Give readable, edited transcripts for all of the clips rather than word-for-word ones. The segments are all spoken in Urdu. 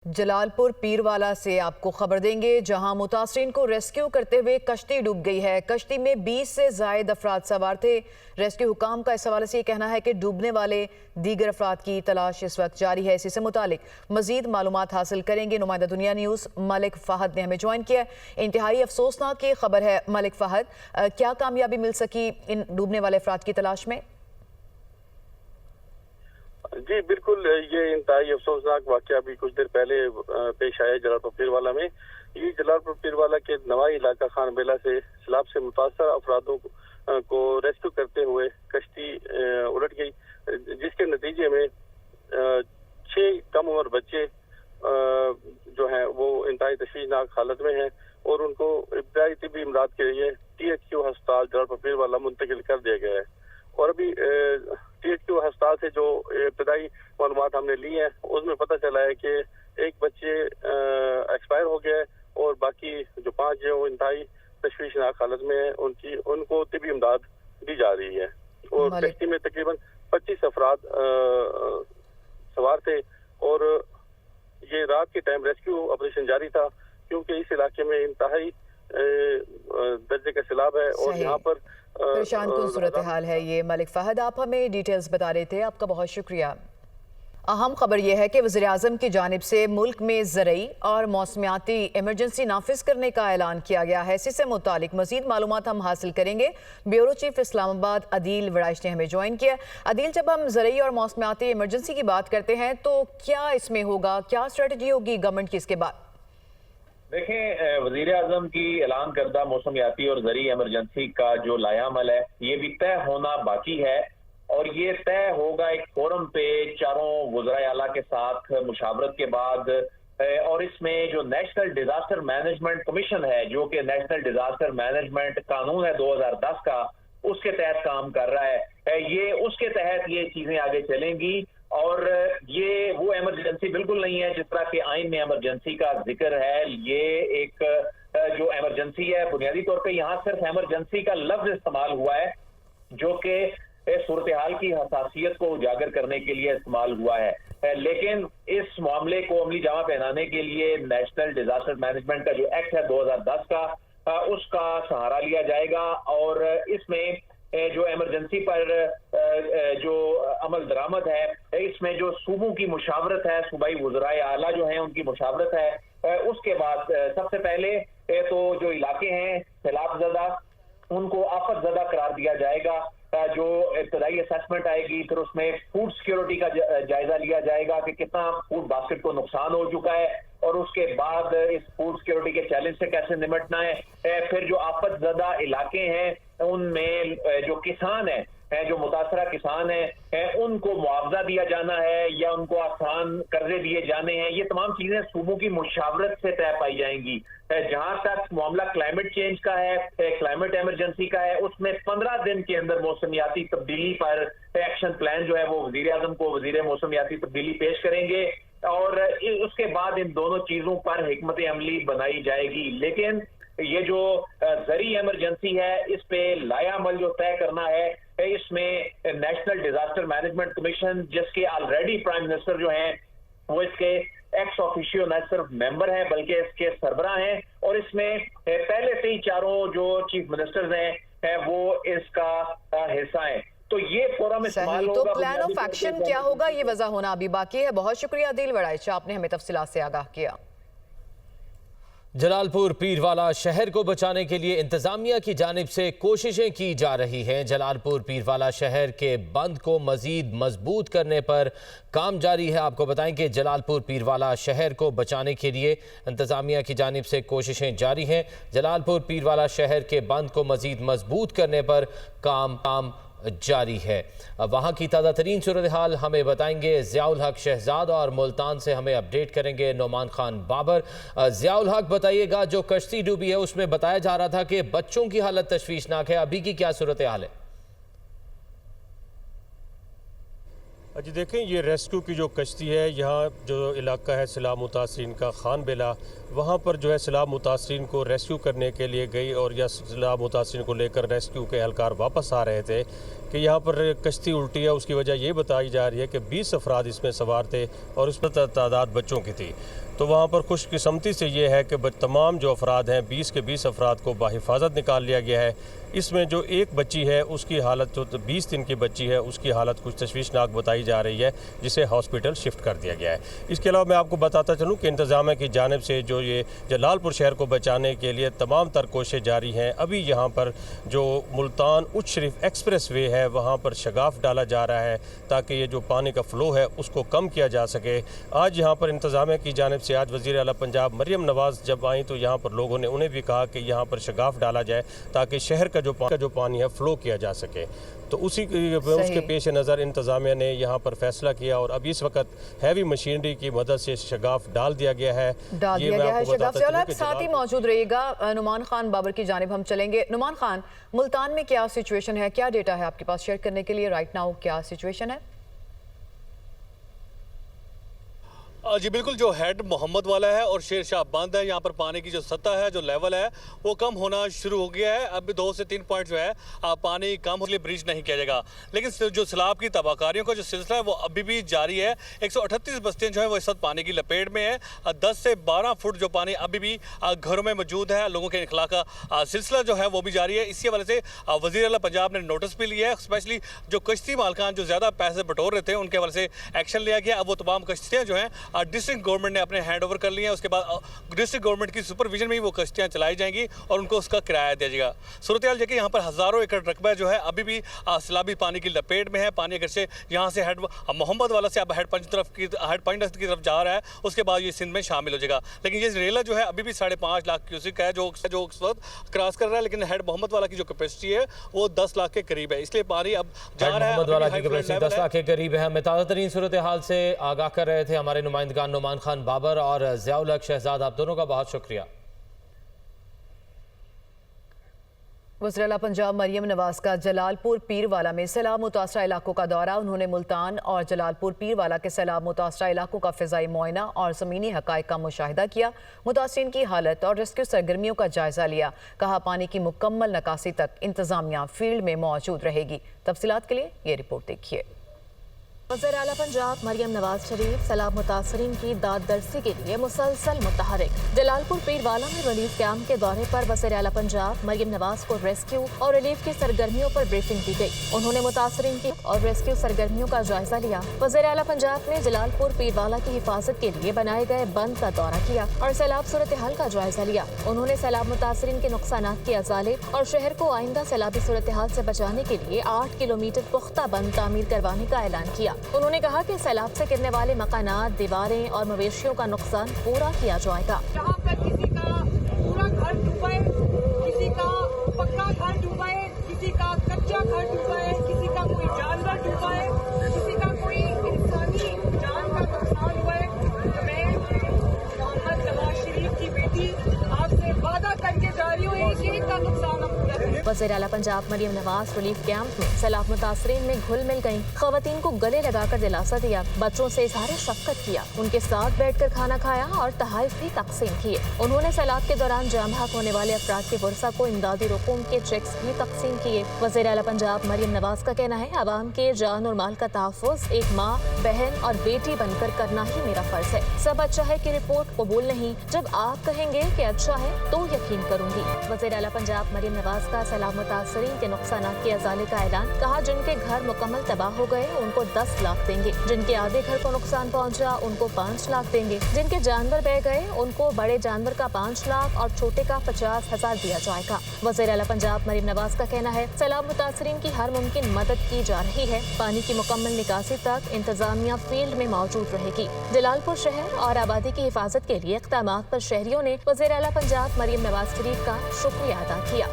جلالپور پیروالا سے آپ کو خبر دیں گے جہاں متاثرین کو ریسکیو کرتے ہوئے کشتی ڈوب گئی ہے۔ کشتی میں 20 سے زائد افراد سوار تھے۔ ریسکیو حکام کا اس حوالے سے یہ کہنا ہے کہ ڈوبنے والے دیگر افراد کی تلاش اس وقت جاری ہے۔ اسی سے متعلق مزید معلومات حاصل کریں گے۔ نمائندہ دنیا نیوز ملک فہد نے ہمیں جوائن کیا ہے۔ انتہائی افسوسناک یہ خبر ہے ملک فہد، کیا کامیابی مل سکی ان ڈوبنے والے افراد کی تلاش میں؟ جی بالکل، یہ انتہائی افسوسناک واقعہ ابھی کچھ دیر پہلے پیش آیا جلالپور پیروالا میں۔ یہ جلالپور پیروالا کے نوائی علاقہ خان بیلا سے سیلاب سے متاثر افرادوں کو ریسکیو کرتے ہوئے کشتی الٹ گئی، جس کے نتیجے میں 6 کم عمر بچے جو ہیں وہ انتہائی تشویشناک حالت میں ہیں اور ان کو ابتدائی طبی امداد کے لیے THQ ہسپتال جلالپور پیروالا منتقل کر دیا گیا ہے۔ اور ابھی THQ ہسپتال سے جو ابتدائی معلومات ہم نے لی ہیں اس میں پتہ چلا ہے کہ ایک بچے ایکسپائر ہو گیا ہے اور باقی جو 5 ہیں وہ انتہائی تشویشناک حالت میں ہیں، ان کو طبی امداد دی جا رہی ہے۔ اور کشتی میں تقریباً 25 افراد سوار تھے اور یہ رات کے ٹائم ریسکیو آپریشن جاری تھا کیونکہ اس علاقے میں انتہائی درجے کا سیلاب ہے اور یہاں پر پریشان کن صورتحال ہے۔ یہ ملک فہد آپ ہمیں ڈیٹیلز بتا رہے تھے، آپ کا بہت شکریہ۔ اہم خبر یہ ہے کہ وزیراعظم کی جانب سے ملک میں زرعی اور موسمیاتی ایمرجنسی نافذ کرنے کا اعلان کیا گیا ہے۔ اسی سے متعلق مزید معلومات ہم حاصل کریں گے۔ بیورو چیف اسلام آباد عدیل وڑائچ نے ہمیں جوائن کیا۔ عدیل، جب ہم زرعی اور موسمیاتی ایمرجنسی کی بات کرتے ہیں تو کیا اس میں ہوگا، کیا اسٹریٹجی ہوگی گورنمنٹ کی اس کے بعد؟ دیکھیں، وزیر اعظم کی اعلان کردہ موسمیاتی اور زرعی ایمرجنسی کا جو لائحہ عمل ہے یہ بھی طے ہونا باقی ہے، اور یہ طے ہوگا ایک فورم پہ چاروں وزرائے اعلیٰ کے ساتھ مشاورت کے بعد، اور اس میں جو نیشنل ڈیزاسٹر مینجمنٹ کمیشن ہے جو کہ نیشنل ڈیزاسٹر مینجمنٹ قانون ہے 2010 کا، اس کے تحت کام کر رہا ہے۔ یہ اس کے تحت یہ چیزیں آگے چلیں گی، اور یہ وہ ایمرجنسی بالکل نہیں ہے جس طرح کہ آئین میں ایمرجنسی کا ذکر ہے۔ یہ ایک جو ایمرجنسی ہے بنیادی طور پہ یہاں صرف ایمرجنسی کا لفظ استعمال ہوا ہے جو کہ صورتحال کی حساسیت کو اجاگر کرنے کے لیے استعمال ہوا ہے، لیکن اس معاملے کو عملی جامہ پہنانے کے لیے نیشنل ڈیزاسٹر مینجمنٹ کا جو ایکٹ ہے 2010 کا، اس کا سہارا لیا جائے گا، اور اس میں جو ایمرجنسی پر جو عمل درآمد ہے اس میں جو صوبوں کی مشاورت ہے، صوبائی وزرائے اعلیٰ جو ہیں ان کی مشاورت ہے۔ اس کے بعد سب سے پہلے تو جو علاقے ہیں سیلاب زدہ ان کو آفت زدہ قرار دیا جائے گا۔ جو ابتدائی اسیسمنٹ آئے گی، پھر اس میں فوڈ سیکیورٹی کا جائزہ لیا جائے گا کہ کتنا فوڈ باسکٹ کو نقصان ہو چکا ہے، اور اس کے بعد اس فوڈ سیکیورٹی کے چیلنج سے کیسے نمٹنا ہے۔ پھر جو آفت زدہ علاقے ہیں ان میں جو کسان ہیں، جو متاثرہ کسان ہیں، ان کو معاوضہ دیا جانا ہے یا ان کو آسان قرضے دیے جانے ہیں۔ یہ تمام چیزیں صوبوں کی مشاورت سے طے پائی جائیں گی۔ جہاں تک معاملہ کلائمیٹ چینج کا ہے، کلائمیٹ ایمرجنسی کا ہے، اس میں 15 دن کے اندر موسمیاتی تبدیلی پر ایکشن پلان جو ہے وہ وزیر اعظم کو وزیر موسمیاتی تبدیلی پیش کریں گے، اور اس کے بعد ان دونوں چیزوں پر حکمت عملی بنائی جائے گی۔ لیکن یہ جو زرعی ایمرجنسی ہے اس پہ لائحہ عمل جو طے کرنا ہے، اس میں نیشنل ڈیزاسٹر مینجمنٹ کمیشن جس کے آلریڈی پرائم منسٹر جو ہیں وہ اس کے ایکس آفیشیو نہ صرف ممبر ہیں بلکہ اس کے سربراہ ہیں، اور اس میں پہلے سے ہی چاروں جو چیف منسٹرز ہیں وہ اس کا حصہ ہیں۔ تو یہ فورم استعمال ہوگا۔ تو پلان آف ایکشن کیا ہوگا یہ وضع ہونا ابھی باقی ہے۔ بہت شکریہ عدیل وڑائچ، آپ نے ہمیں تفصیلات سے آگاہ کیا۔ جلالپور پیروالا شہر کو بچانے کے لیے انتظامیہ کی جانب سے کوششیں کی جا رہی ہیں۔ جلالپور پیروالا شہر کے بند کو مزید مضبوط کرنے پر کام جاری ہے۔ آپ کو بتائیں کہ جلالپور پیروالا شہر کو بچانے کے لیے انتظامیہ کی جانب سے کوششیں جاری ہیں۔ جلالپور پیروالا شہر کے بند کو مزید مضبوط کرنے پر کام جاری ہے۔ وہاں کی تازہ ترین صورتحال ہمیں بتائیں گے ضیاء الحق شہزاد، اور ملتان سے ہمیں اپڈیٹ کریں گے نعمان خان بابر۔ ضیاء الحق بتائیے گا، جو کشتی ڈوبی ہے اس میں بتایا جا رہا تھا کہ بچوں کی حالت تشویشناک ہے، ابھی کی کیا صورتحال ہے؟ جی دیکھیں، یہ ریسکیو کی جو کشتی ہے، یہاں جو علاقہ ہے سیلاب متاثرین کا خان بیلا، وہاں پر جو ہے سیلاب متاثرین کو ریسکیو کرنے کے لیے گئی، اور یا سیلاب متاثرین کو لے کر ریسکیو کے اہلکار واپس آ رہے تھے کہ یہاں پر کشتی الٹی ہے، اس کی وجہ یہ بتائی جا رہی ہے کہ 20 افراد اس میں سوار تھے اور اس میں تعداد بچوں کی تھی۔ تو وہاں پر خوش قسمتی سے یہ ہے کہ تمام جو افراد ہیں 20 کے 20 افراد کو بحفاظت نکال لیا گیا ہے۔ اس میں جو ایک بچی ہے اس کی حالت، جو 20 دن کی بچی ہے، اس کی حالت کچھ تشویشناک بتائی جا رہی ہے، جسے ہاسپٹل شفٹ کر دیا گیا ہے۔ اس کے علاوہ میں آپ کو بتاتا چلوں کہ انتظامیہ کی جانب سے جو یہ جلال پور شہر کو بچانے کے لیے تمام تر کوششیں جاری ہیں۔ ابھی یہاں پر جو ملتان اچ شریف ایکسپریس وے ہے وہاں پر شگاف ڈالا جا رہا ہے تاکہ یہ جو پانی کا فلو ہے اس کو کم کیا جا سکے۔ آج یہاں پر انتظامیہ کی جانب سے آج وزیر اعلیٰ پنجاب مریم نواز جب آئیں تو یہاں پر لوگوں نے انہیں بھی کہا کہ یہاں پر شگاف ڈالا جائے تاکہ شہر کا جو پانی ہے فلو کیا جا سکے۔ تو اس کے پیش نظر انتظامیہ نے یہاں پر فیصلہ کیا اور اب اس وقت ہیوی مشینری کی مدد سے شگاف ڈال دیا گیا ہے۔ شگاف سے آپ ساتھ ہی موجود رہیے گا۔ نعمان خان بابر کی جانب ہم چلیں گے۔ نعمان خان، ملتان میں کیا سچویشن ہے، کیا ڈیٹا ہے آپ کے پاس شیئر کرنے کے لیے رائٹ ناؤ، کیا سچویشن ہے؟ جی بالکل، جو ہیڈ محمد والا ہے اور شیر شاہ بند ہے، یہاں پر پانی کی جو سطح ہے، جو لیول ہے وہ کم ہونا شروع ہو گیا ہے۔ اب 2 سے 3 پوائنٹ جو ہے پانی کم ہونے کے لیے بریج نہیں کیا جائے گا، لیکن جو سیلاب کی تباہ کاریوں کا جو سلسلہ ہے وہ ابھی بھی جاری ہے۔ 138 بستیاں جو ہیں وہ اس وقت پانی کی لپیٹ میں ہیں۔ 10 سے 12 فٹ جو پانی ابھی بھی گھروں میں موجود ہے۔ لوگوں کے انخلا کا سلسلہ جو ہے وہ بھی جاری ہے۔ اسی حوالے سے وزیر اعلیٰ پنجاب نے نوٹس بھی لیا ہے، اسپیشلی جو کشتی مالکان جو زیادہ پیسے بٹور رہے تھے ان کے حوالے سے ایکشن لیا گیا۔ اب وہ تمام کشتیاں جو ہیں ڈسٹرکٹ گورنمنٹ نے اپنے ہینڈ اوور کر لی ہیں۔ اس کے بعد ڈسٹرکٹ گورنمنٹ کی سپرویژن میں ہی وہ کشتیاں چلائی جائیں گی اور ان کو اس کا کرایہ دیا جائے گا۔ صورتحال یہ کہ یہاں پر ہزاروں ایکڑ رقبہ جو ہے ابھی بھی سیلابی پانی کی لپیٹ میں ہے۔ پانی اگرچہ یہاں سے ہیڈ محمد والا سے اب ہیڈ پوائنٹ کی طرف جا رہا ہے، اس کے بعد یہ سندھ میں شامل ہو جائے گا، لیکن یہ ریلا جو ہے ابھی بھی 5.5 لاکھ کیوسک ہے جو اس وقت کراس کر رہا ہے، لیکن ہیڈ محمد والا کی جو کیپیسٹی ہے وہ 10 لاکھ کے قریب ہے، اس لیے پانی اب جا رہا ہے۔ محمد والا کی کیپیسٹی 10 لاکھ کے قریب ہے۔ ہمیں تازہ ترین صورتحال سے آگاہ کر رہے تھے ہمارے نمائندگان نعمان خان بابر اور ضیاء الحق شہزاد، آپ دونوں کا بہت شکریہ۔ وزیر اعلیٰ پنجاب مریم نواز کا جلال پور پیر والا میں سیلاب متاثرہ علاقوں کا دورہ۔ انہوں نے ملتان اور جلال پور پیر والا کے سیلاب متاثرہ علاقوں کا فضائی معائنہ اور زمینی حقائق کا مشاہدہ کیا۔ متاثرین کی حالت اور ریسکیو سرگرمیوں کا جائزہ لیا۔ کہا پانی کی مکمل نکاسی تک انتظامیہ فیلڈ میں موجود رہے گی۔ تفصیلات کے لیے یہ رپورٹ دیکھیے۔ وزیر اعلیٰ پنجاب مریم نواز شریف سیلاب متاثرین کی داد درسی کے لیے مسلسل متحرک۔ جلال پور پیر والا میں ریلیف کیمپ کے دورے پر وزیر اعلیٰ پنجاب مریم نواز کو ریسکیو اور ریلیف کی سرگرمیوں پر بریفنگ دی گئی۔ انہوں نے متاثرین کی اور ریسکیو سرگرمیوں کا جائزہ لیا۔ وزیر اعلیٰ پنجاب نے جلال پور پیر والا کی حفاظت کے لیے بنائے گئے بند کا دورہ کیا اور سیلاب صورتحال کا جائزہ لیا۔ انہوں نے سیلاب متاثرین کے نقصانات کے ازالے اور شہر کو آئندہ سیلابی صورتحال سے بچانے کے لیے 8 کلومیٹر پختہ بند تعمیر کروانے کا اعلان کیا۔ انہوں نے کہا کہ سیلاب سے گرنے والے مکانات، دیواریں اور مویشیوں کا نقصان پورا کیا جائے گا۔ جہاں پر کسی کا پورا گھر ڈوبا ہے، کسی کا پکا گھر ڈوبا ہے، کسی کا کچا گھر ڈوبا ہے، کسی کا کوئی جانور ڈوبا ہے، کسی کا کوئی انسانی جان کا نقصان ہوا ہے، میں محمد نواز شریف کی بیٹی آپ سے وعدہ کر کے جا رہی ہوں کہ ایک کا نقصان ہم پورا کریں۔ وزیر اعلیٰ پنجاب مریم نواز ریلیف کیمپ میں سیلاب متاثرین میں گھل مل گئیں۔ خواتین کو گلے لگا کر دلاسا دیا، بچوں سے اظہار شفقت کیا، ان کے ساتھ بیٹھ کر کھانا کھایا اور تحائف بھی تقسیم کیے۔ انہوں نے سیلاب کے دوران جان بحق ہونے والے افراد کے ورثہ کو امدادی رقوم کے چیکس بھی تقسیم کیے۔ وزیر اعلیٰ پنجاب مریم نواز کا کہنا ہے عوام کے جان اور مال کا تحفظ ایک ماں، بہن اور بیٹی بن کر کرنا ہی میرا فرض ہے۔ سب اچھا ہے کہ رپورٹ قبول نہیں، جب آپ کہیں گے کہ اچھا ہے تو یقین کروں گی۔ وزیر اعلیٰ پنجاب مریم نواز کا سیلاب متاثرین کے نقصانات کے ازالے کا اعلان۔ کہا جن کے گھر مکمل تباہ ہو گئے ان کو 10 لاکھ دیں گے، جن کے آدھے گھر کو نقصان پہنچا ان کو 5 لاکھ دیں گے، جن کے جانور بہ گئے ان کو بڑے جانور کا 5 لاکھ اور چھوٹے کا 50,000 دیا جائے گا۔ وزیر اعلیٰ پنجاب مریم نواز کا کہنا ہے سیلاب متاثرین کی ہر ممکن مدد کی جا رہی ہے۔ پانی کی مکمل نکاسی تک انتظامیہ فیلڈ میں موجود رہے گی۔ جلال پور شہر اور آبادی کی حفاظت کے لیے اقدامات پر شہریوں نے وزیر اعلیٰ پنجاب مریم نواز شریف کا شکریہ ادا کیا۔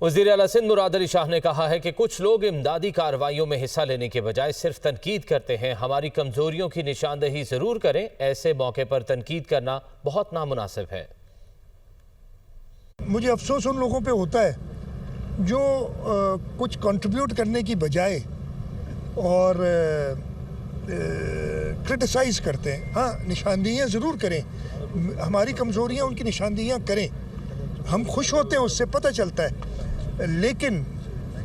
وزیر اعلیٰ سندھ مراد علی شاہ نے کہا ہے کہ کچھ لوگ امدادی کارروائیوں میں حصہ لینے کے بجائے صرف تنقید کرتے ہیں۔ ہماری کمزوریوں کی نشاندہی ضرور کریں، ایسے موقع پر تنقید کرنا بہت نامناسب ہے۔ مجھے افسوس ان لوگوں پہ ہوتا ہے جو کچھ کنٹریبیوٹ کرنے کی بجائے اور کرٹیسائز کرتے ہیں۔ ہاں، نشاندہیاں ضرور کریں، ہماری کمزوریاں ان کی نشاندہیاں کریں، ہم خوش ہوتے ہیں، اس سے پتہ چلتا ہے، لیکن